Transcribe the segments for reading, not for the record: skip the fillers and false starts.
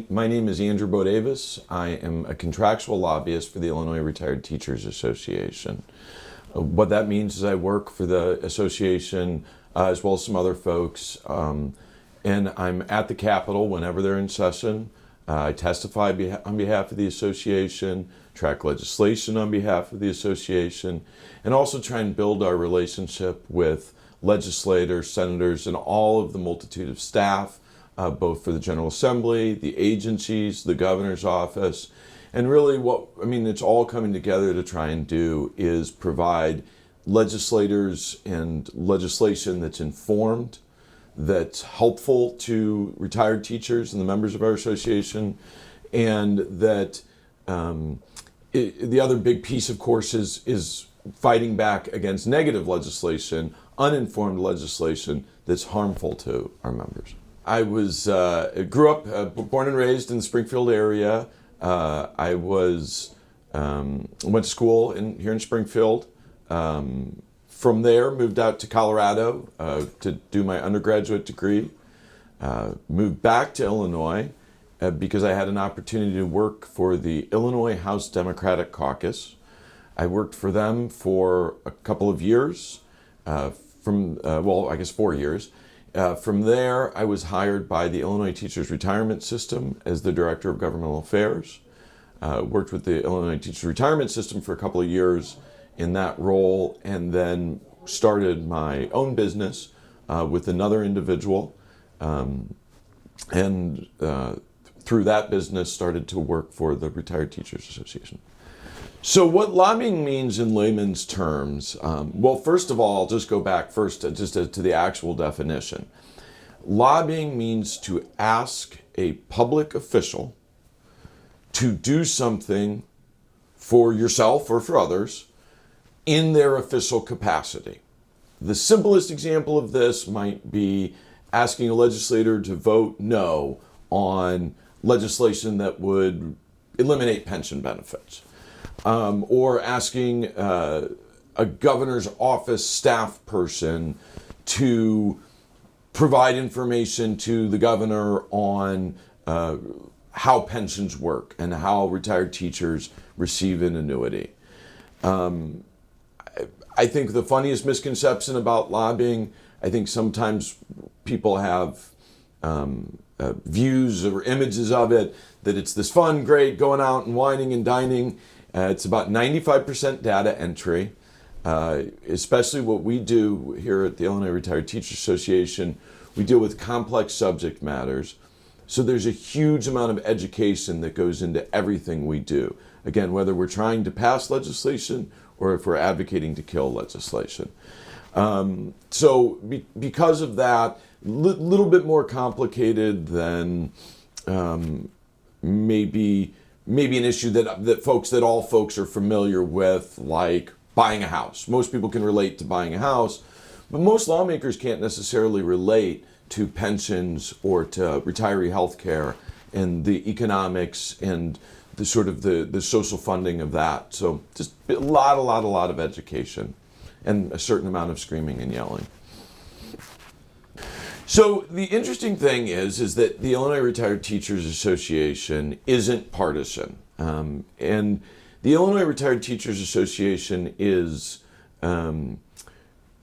My name is Andrew Bodewes. I am a contractual lobbyist for the Illinois Retired Teachers Association. What that means is I work for the association as well as some other folks, and I'm at the Capitol whenever they're in session. I testify on behalf of the association, track legislation on behalf of the association, and also try and build our relationship with legislators, senators, and all of the multitude of staff, both for the General Assembly, the agencies, the governor's office. And really it's all coming together to try and do is provide legislators and legislation that's informed, that's helpful to retired teachers and the members of our association, and that the other big piece, of course, is fighting back against negative legislation, uninformed legislation that's harmful to our members. I grew up, born and raised in the Springfield area. I went to school here in Springfield. From there, moved out to Colorado to do my undergraduate degree. Moved back to Illinois because I had an opportunity to work for the Illinois House Democratic Caucus. I worked for them for a couple of years, 4 years. From there, I was hired by the Illinois Teachers Retirement System as the Director of Governmental Affairs. Worked with the Illinois Teachers Retirement System for a couple of years in that role, and then started my own business with another individual, and through that business started to work for the Retired Teachers Association. So what lobbying means in layman's terms, first of all, I'll just go back first to the actual definition. Lobbying means to ask a public official to do something for yourself or for others in their official capacity. The simplest example of this might be asking a legislator to vote no on legislation that would eliminate pension benefits. Or asking a governor's office staff person to provide information to the governor on how pensions work and how retired teachers receive an annuity. I think the funniest misconception about lobbying, I think sometimes people have views or images of it, that it's this fun, great, going out and whining and dining. It's about 95% data entry, especially what we do here at the Illinois Retired Teachers Association. We deal with complex subject matters. So there's a huge amount of education that goes into everything we do. Again, whether we're trying to pass legislation or if we're advocating to kill legislation. Because of that, little bit more complicated than maybe an issue that all folks are familiar with, like buying a house. Most people can relate to buying a house, but most lawmakers can't necessarily relate to pensions or to retiree health care and the economics and the sort of the social funding of that. So just a lot of education and a certain amount of screaming and yelling. So the interesting thing is that the Illinois Retired Teachers Association isn't partisan. And the Illinois Retired Teachers Association is,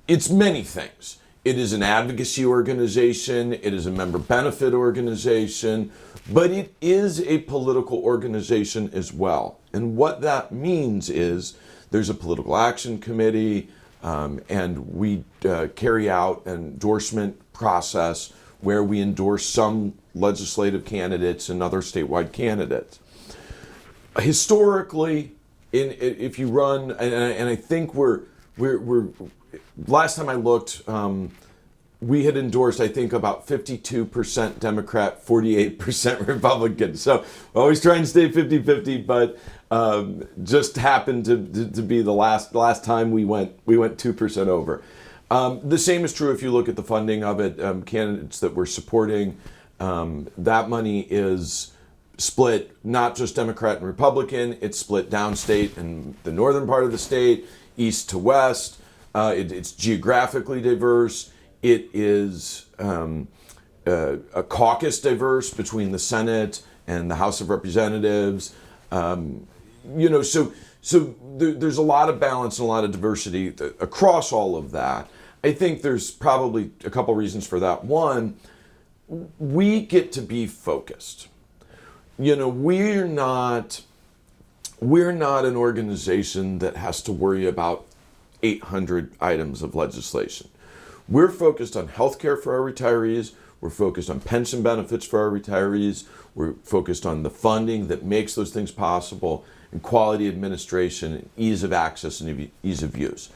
it's many things. It is an advocacy organization, it is a member benefit organization, but it is a political organization as well. And what that means is there's a political action committee, and we carry out an endorsement process where we endorse some legislative candidates and other statewide candidates. Historically, if you run, and I think we're last time I looked, we had endorsed, I think, about 52% Democrat, 48% Republican. So always trying to stay 50-50, but just happened to be the last time we went 2% over. The same is true if you look at the funding of it. Candidates that we're supporting, that money is split not just Democrat and Republican, it's split downstate in the northern part of the state, east to west. It's geographically diverse. It is a caucus diverse between the Senate and the House of Representatives. So there's a lot of balance and a lot of diversity across all of that. I think there's probably a couple reasons for that. One, we get to be focused. We're not an organization that has to worry about 800 items of legislation. We're focused on healthcare for our retirees. We're focused on pension benefits for our retirees. We're focused on the funding that makes those things possible, and quality administration, and ease of access and ease of use.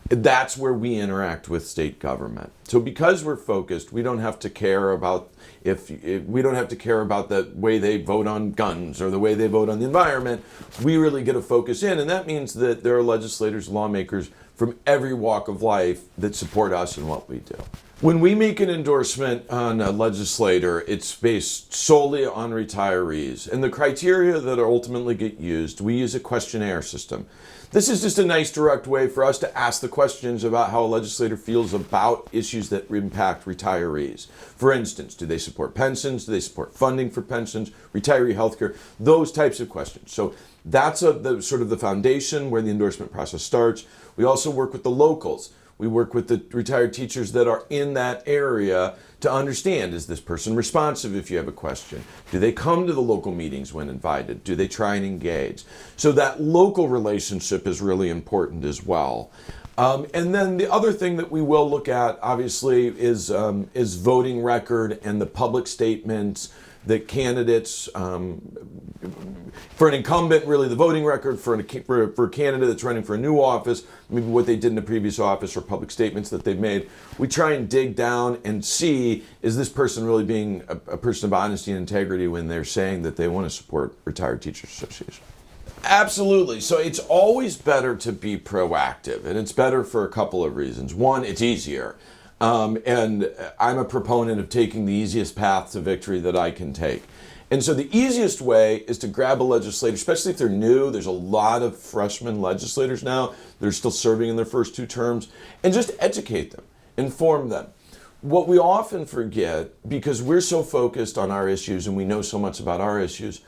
That's where we interact with state government. So because we're focused, we don't have to care about if we don't have to care about the way they vote on guns or the way they vote on the environment. We really get to focus in, and that means that there are legislators, lawmakers from every walk of life that support us in what we do. When we make an endorsement on a legislator, it's based solely on retirees. And the criteria that ultimately get used, we use a questionnaire system. This is just a nice direct way for us to ask the questions about how a legislator feels about issues that impact retirees. For instance, do they support pensions? Do they support funding for pensions, retiree healthcare? Those types of questions. So that's the sort of the foundation where the endorsement process starts. We also work with the locals. We work with the retired teachers that are in that area to understand, is this person responsive if you have a question? Do they come to the local meetings when invited? Do they try and engage? So that local relationship is really important as well. And then the other thing that we will look at, obviously, is voting record and the public statements that candidates, for an incumbent, really the voting record, for a candidate that's running for a new office, maybe what they did in the previous office or public statements that they've made. We try and dig down and see, is this person really being a person of honesty and integrity when they're saying that they want to support Retired Teachers Association? Absolutely. So it's always better to be proactive, and it's better for a couple of reasons. One, it's easier. And I'm a proponent of taking the easiest path to victory that I can take. And so the easiest way is to grab a legislator, especially if they're new. There's a lot of freshman legislators now that are still serving in their first 2 terms, and just educate them, inform them. What we often forget, because we're so focused on our issues and we know so much about our issues,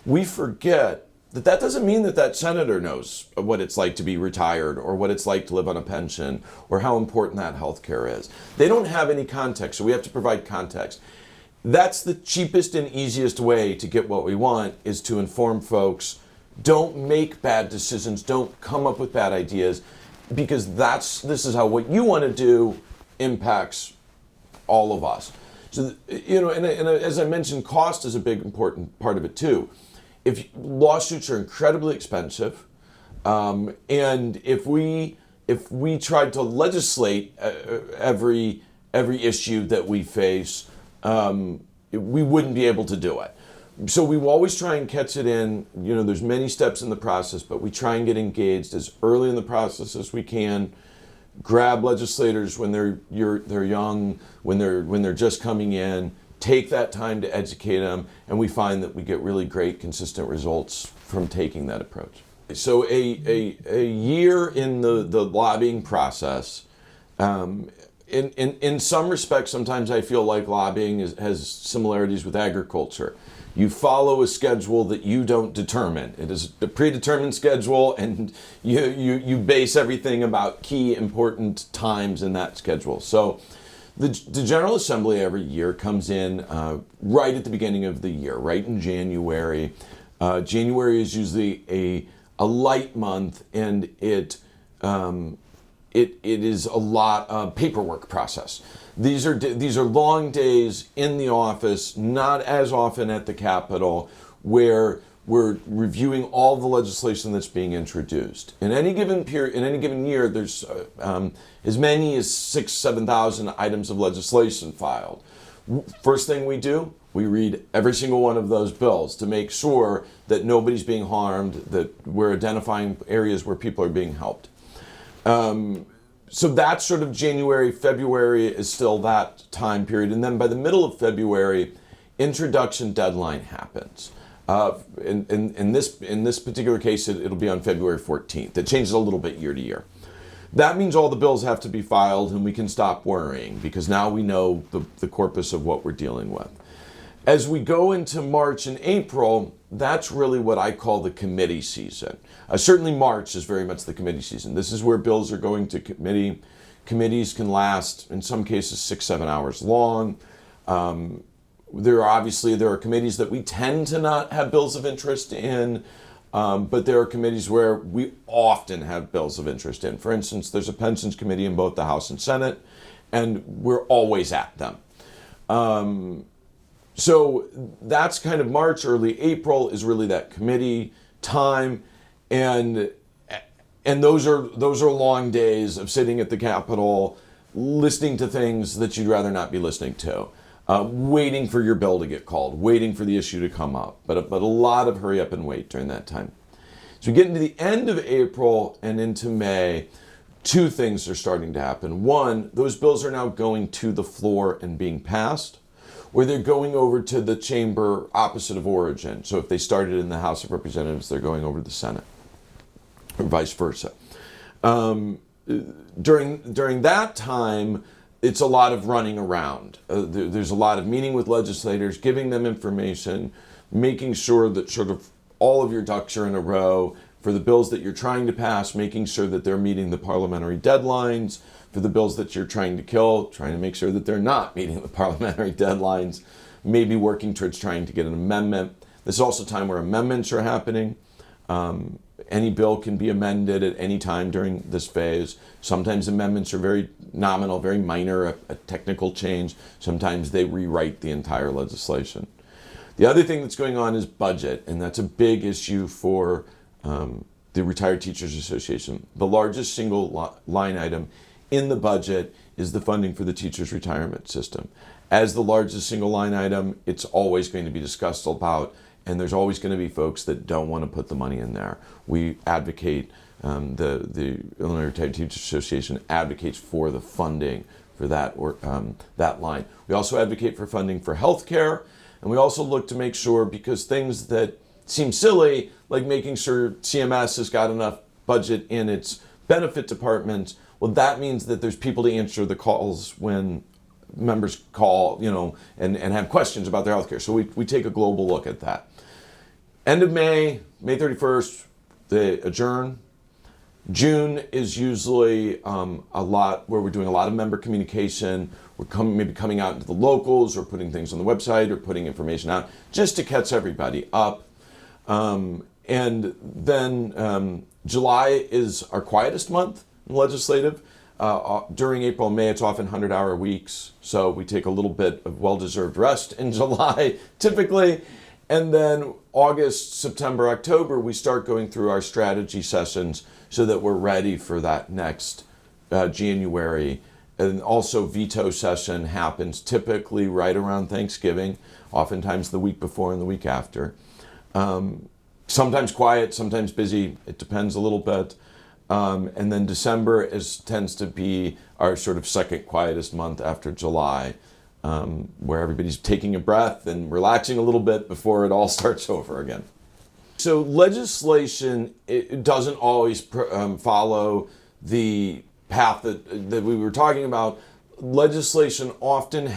we forget that doesn't mean that senator knows what it's like to be retired or what it's like to live on a pension or how important that health care is. They don't have any context, so we have to provide context. That's the cheapest and easiest way to get what we want, is to inform folks. Don't make bad decisions. Don't come up with bad ideas, because this is how what you want to do impacts all of us. So, and as I mentioned, cost is a big important part of it too. If lawsuits are incredibly expensive, and if we tried to legislate every issue that we face, we wouldn't be able to do it. So we always try and catch it in. There's many steps in the process, but we try and get engaged as early in the process as we can. Grab legislators when they're young, when they're just coming in. Take that time to educate them, and we find that we get really great, consistent results from taking that approach. So a year in the lobbying process, in some respects, sometimes I feel like lobbying has similarities with agriculture. You follow a schedule that you don't determine. It is a predetermined schedule, and you base everything about key important times in that schedule. So the General Assembly every year comes in right at the beginning of the year, right in January. January is usually a light month, and it is a lot of paperwork process. These are long days in the office, not as often at the Capitol, where we're reviewing all the legislation that's being introduced. In any given period, in any given year, there's as many as 7,000 items of legislation filed. First thing we do, we read every single one of those bills to make sure that nobody's being harmed, that we're identifying areas where people are being helped. So that's sort of January. February is still that time period. And then by the middle of February, introduction deadline happens. In this particular case, it'll be on February 14th. It changes a little bit year to year. That means all the bills have to be filed, and we can stop worrying, because now we know the corpus of what we're dealing with. As we go into March and April, that's really what I call the committee season. Certainly March is very much the committee season. This is where bills are going to committee. Committees can last, in some cases, 6-7 hours long. There are committees that we tend to not have bills of interest in, but there are committees where we often have bills of interest in. For instance, there's a pensions committee in both the House and Senate, and we're always at them. So that's kind of March. Early April is really that committee time, and those are long days of sitting at the Capitol, listening to things that you'd rather not be listening to, waiting for your bill to get called, waiting for the issue to come up, but a lot of hurry up and wait during that time. So we get into the end of April and into May, two things are starting to happen. One, those bills are now going to the floor and being passed, where they're going over to the chamber opposite of origin. So if they started in the House of Representatives, they're going over to the Senate, or vice versa. During that time, it's a lot of running around. There's a lot of meeting with legislators, giving them information, making sure that sort of all of your ducks are in a row for the bills that you're trying to pass, making sure that they're meeting the parliamentary deadlines, for the bills that you're trying to kill, trying to make sure that they're not meeting the parliamentary deadlines, maybe working towards trying to get an amendment. This is also a time where amendments are happening. Any bill can be amended at any time during this phase. Sometimes amendments are very nominal, very minor, a technical change. Sometimes they rewrite the entire legislation. The other thing that's going on is budget, and that's a big issue for the Retired Teachers Association. The largest single line item in the budget is the funding for the teachers' retirement system. As the largest single line item, it's always going to be discussed about, and there's always going to be folks that don't want to put the money in there. We advocate, the Illinois Retired Teachers Association advocates for the funding for that line. We also advocate for funding for healthcare, and we also look to make sure, because things that seem silly, like making sure CMS has got enough budget in its benefit department, well, that means that there's people to answer the calls when members call, and have questions about their healthcare. So we take a global look at that. End of May 31st, they adjourn. June is usually a lot where we're doing a lot of member communication. We're maybe coming out into the locals, or putting things on the website, or putting information out just to catch everybody up. And then July is our quietest month legislative. During April and May, it's often 100-hour weeks, so we take a little bit of well-deserved rest in July, typically. And then August, September, October, we start going through our strategy sessions so that we're ready for that next January. And also veto session happens typically right around Thanksgiving, oftentimes the week before and the week after. Sometimes quiet, sometimes busy, it depends a little bit. And then December tends to be our sort of second quietest month after July, where everybody's taking a breath and relaxing a little bit before it all starts over again. So legislation, it doesn't always follow the path that we were talking about. Legislation often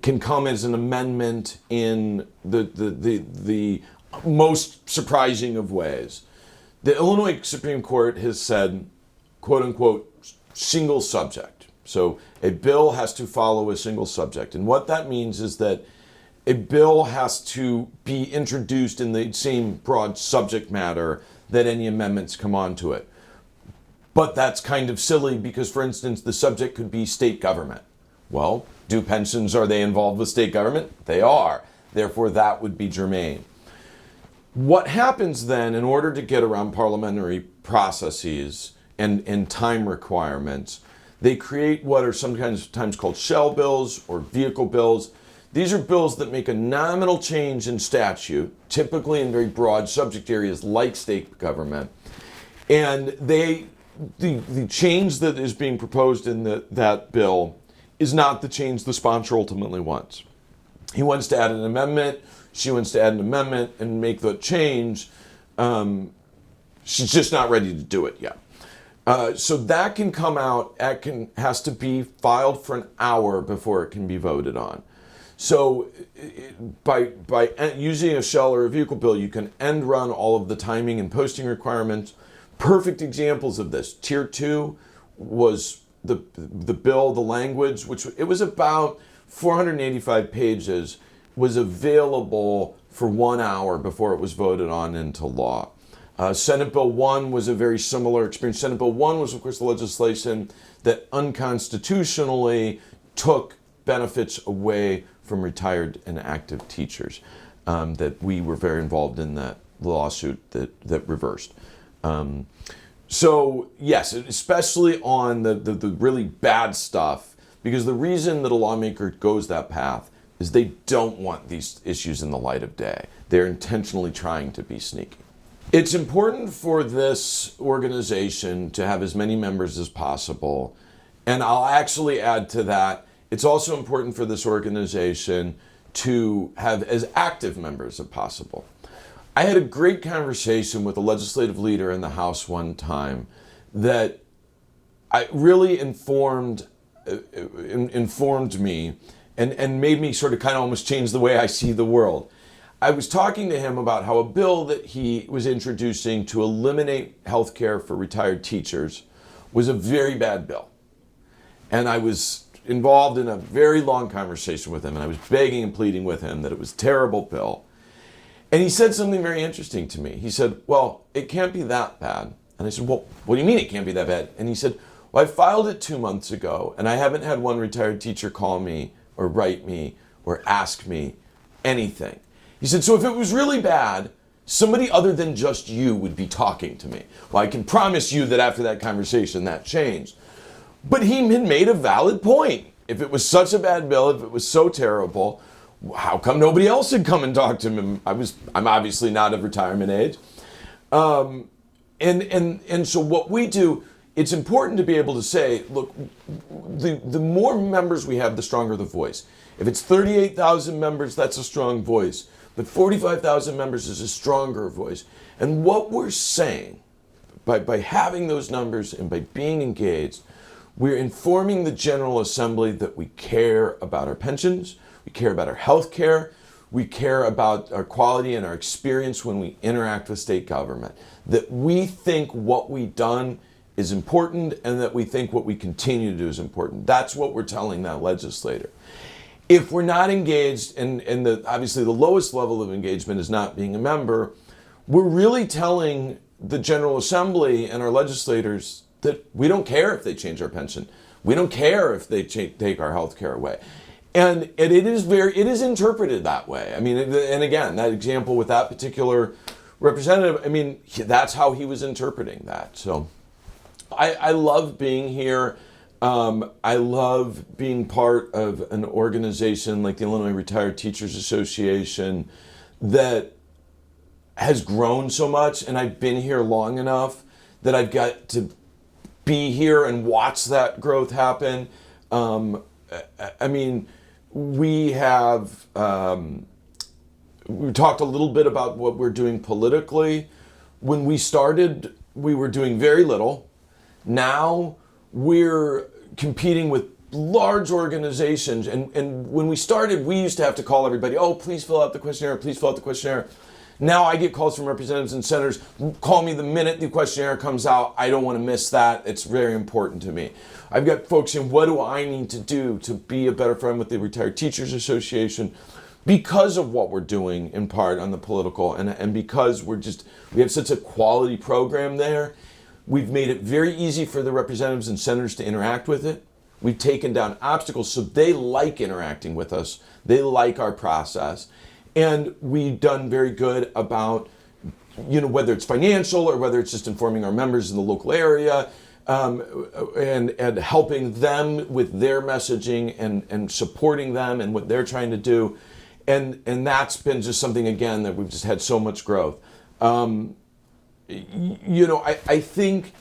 can come as an amendment in the most surprising of ways. The Illinois Supreme Court has said, quote unquote, single subject. So a bill has to follow a single subject. And what that means is that a bill has to be introduced in the same broad subject matter that any amendments come onto it. But that's kind of silly because, for instance, the subject could be state government. Well, are they involved with state government? They are. Therefore, that would be germane. What happens then, in order to get around parliamentary processes and time requirements, they create what are sometimes called shell bills or vehicle bills. These are bills that make a nominal change in statute, typically in very broad subject areas like state government. And the change that is being proposed in that bill is not the change the sponsor ultimately wants. He wants to add an amendment, she wants to add an amendment and make the change. She's just not ready to do it yet. So that can come out, has to be filed for an hour before it can be voted on. So by using a shell or a vehicle bill, you can end run all of the timing and posting requirements. Perfect examples of this. Tier 2 was the bill, the language, which it was about 485 pages, was available for 1 hour before it was voted on into law. Senate Bill 1 was a very similar experience. Senate Bill 1 was, of course, the legislation that unconstitutionally took benefits away from retired and active teachers, that we were very involved in that lawsuit that reversed. So yes, especially on the really bad stuff, because the reason that a lawmaker goes that path is they don't want these issues in the light of day. They're intentionally trying to be sneaky. It's important for this organization to have as many members as possible. And I'll actually add to that, it's also important for this organization to have as active members as possible. I had a great conversation with a legislative leader in the House one time that really informed me and made me sort of kind of almost change the way I see the world. I was talking to him about how a bill that he was introducing to eliminate health care for retired teachers was a very bad bill. And I was involved in a very long conversation with him, and I was begging and pleading with him that it was a terrible bill. And he said something very interesting to me. He said, well, it can't be that bad. And I said, well, what do you mean it can't be that bad? And he said, well, I filed it 2 months ago, and I haven't had one retired teacher call me or write me or ask me anything. He said, so if it was really bad, somebody other than just you would be talking to me. Well, I can promise you that after that conversation, that changed. But he had made a valid point. If it was such a bad bill, if it was so terrible, how come nobody else had come and talked to him? I'm obviously not of retirement age. And so what we do, it's important to be able to say, look, the more members we have, the stronger the voice. If it's 38,000 members, that's a strong voice. But 45,000 members is a stronger voice. And what we're saying, by having those numbers and by being engaged, we're informing the General Assembly that we care about our pensions, we care about our health care, we care about our quality and our experience when we interact with state government, that we think what we've done is important and that we think what we continue to do is important. That's what we're telling that legislator. If we're not engaged, and obviously the lowest level of engagement is not being a member, we're really telling the General Assembly and our legislators that we don't care if they change our pension. We don't care if they take our health care away. And it is interpreted that way. I mean, and again, that example with that particular representative, I mean, that's how he was interpreting that. So I love being here. I love being part of an organization like the Illinois Retired Teachers Association that has grown so much, and I've been here long enough that I've got to be here and watch that growth happen. I mean, we talked a little bit about what we're doing politically. When we started, we were doing very little. Now we're competing with large organizations. And when we started, we used to have to call everybody, oh, please fill out the questionnaire, please fill out the questionnaire. Now I get calls from representatives and senators, call me the minute the questionnaire comes out. I don't want to miss that. It's very important to me. I've got folks saying, what do I need to do to be a better friend with the Retired Teachers Association? Because of what we're doing in part on the political and because we have such a quality program there, we've made it very easy for the representatives and senators to interact with it. We've taken down obstacles so they like interacting with us. They like our process. And we've done very good about, whether it's financial or whether it's just informing our members in the local area and helping them with their messaging and supporting them and what they're trying to do. And that's been just something, again, that we've just had so much growth. I think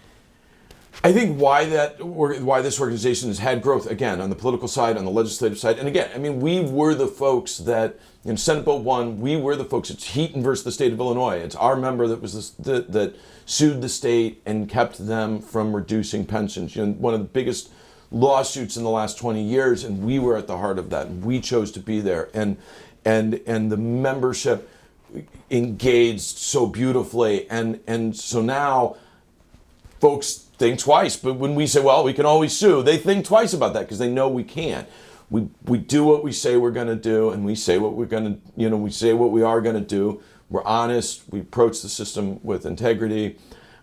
why this organization has had growth, again, on the political side, on the legislative side, and again, I mean, we were the folks that, in Senate Bill 1, we were the folks, it's Heaton versus the state of Illinois. It's our member that was that sued the state and kept them from reducing pensions. One of the biggest lawsuits in the last 20 years, and we were at the heart of that, and we chose to be there, and the membership engaged so beautifully, and so now folks think twice. But when we say, well, we can always sue, they think twice about that because they know we can't. We do what we say we're going to do, and we say what we're going to, we say what we are going to do. We're honest. We approach the system with integrity.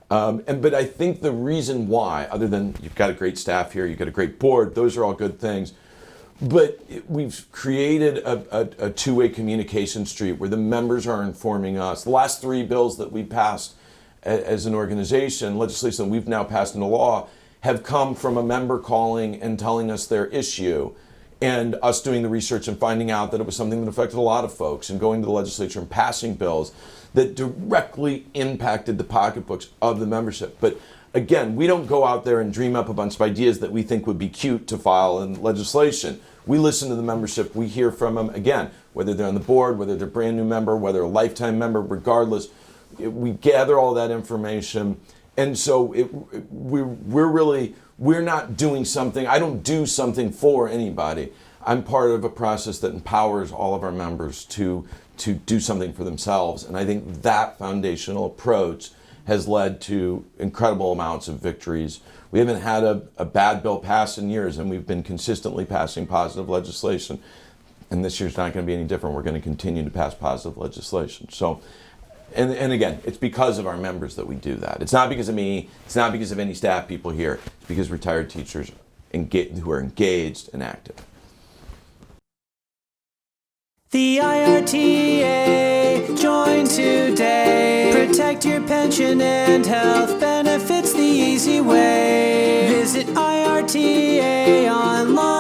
But I think the reason why, other than you've got a great staff here, you've got a great board, those are all good things. But we've created a two-way communication street where the members are informing us. The last 3 bills that we passed as an organization, legislation that we've now passed into law, have come from a member calling and telling us their issue, and us doing the research and finding out that it was something that affected a lot of folks, and going to the legislature and passing bills that directly impacted the pocketbooks of the membership. But again, we don't go out there and dream up a bunch of ideas that we think would be cute to file in legislation. We listen to the membership, we hear from them, again, whether they're on the board, whether they're a brand new member, whether a lifetime member, regardless. We gather all that information, and so we're not doing something. I don't do something for anybody. I'm part of a process that empowers all of our members to do something for themselves, and I think that foundational approach has led to incredible amounts of victories. We haven't had a bad bill passed in years, and we've been consistently passing positive legislation, and this year's not going to be any different. We're going to continue to pass positive legislation. So. And again, it's because of our members that we do that. It's not because of me. It's not because of any staff people here. It's because retired teachers who are engaged and active. The IRTA, join today. Protect your pension and health benefits the easy way. Visit IRTA online.